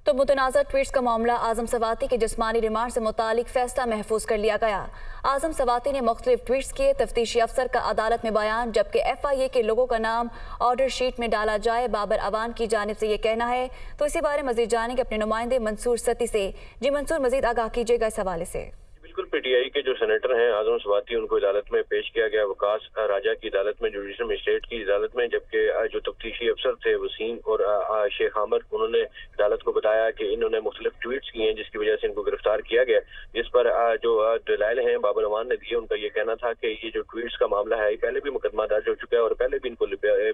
तो मुतनाज़ा ट्वीट्स का मामला आज़म सवाती के जिस्मानी रिमांड से मुतालिक फैसला महफूज कर लिया गया। आज़म सवाती ने मुख्तलिफ ट्वीट्स किए, तफ्तीशी अफसर का अदालत में बयान, जबकि FIA के लोगों का नाम ऑर्डर शीट में डाला जाए बाबर अवान की जानिब से ये कहना है। तो इसी बारे मजीद जानेंगे अपने नुमाइंदे मंसूर सती से। जी मंसूर, मजीद आगाह कीजिएगा इस हवाले से। बिल्कुल, PTI के जो सेनेटर हैं आज़म सवाती, उनको अदालत में पेश किया गया, वकास राजा की अदालत में, जुडिशल मजिस्ट्रेट की अदालत में, जबकि जो तफ्तीशी अफसर थे वसीम और शेख आमर, उन्होंने अदालत को बताया कि इन्होंने मुख्तलिफ ट्वीट्स किए हैं जिसकी वजह से इनको गिरफ्तार किया गया। जिस पर जो दलाइल हैं बाबर अवान ने दिए, उनका ये कहना था कि ये जो ट्वीट्स का मामला है पहले भी मुकदमा दर्ज हो चुका है और पहले भी इनको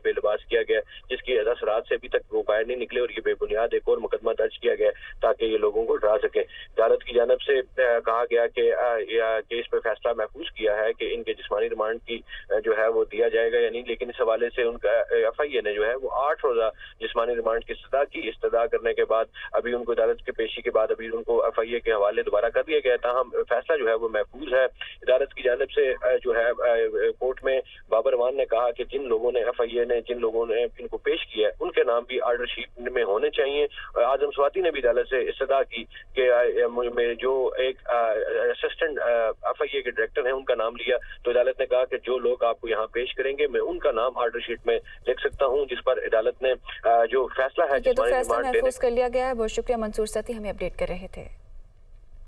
बेलिबास किया गया, जिसकी असरात से अभी तक वो बाहर नहीं निकले और ये बेबुनियाद एक और मुकदमा दर्ज किया गया ताकि ये लोगों को डरा सके। अदालत की जानिब से कहा गया कि केस पे फैसला महफूज किया है कि इनके जिस्मानी रिमांड की जो है वो दिया जाएगा या नहीं, लेकिन इस हवाले से उनका FIA ने जो है वो 8 रोज़ा जिस्मानी रिमांड की इस्तदा की। इस्तदा करने के बाद अभी उनको अदालत की पेशी के बाद अभी उनको FIA के हवाले दोबारा कर दिया गया, ताहम फैसला जो है वो महफूज है। अदालत की जानिब से जो है कोर्ट में बाबर अवान ने कहा कि जिन लोगों ने FIA ने जिन लोगों ने इनको पेश किया है उनके नाम भी ऑर्डर शीट में होने चाहिए। आज़म सवाती ने भी अदालत से इस्तदा की कि जो एक असिस्टेंट FIA के डायरेक्टर हैं उनका नाम लिया, तो अदालत ने कहा कि जो लोग आपको यहाँ पेश करेंगे मैं उनका नाम ऑर्डर शीट में लिख सकता हूँ, जिस पर अदालत ने जो फैसला है तो फैसला महफूज कर लिया गया है। बहुत शुक्रिया मंसूर सती, हमें अपडेट कर रहे थे।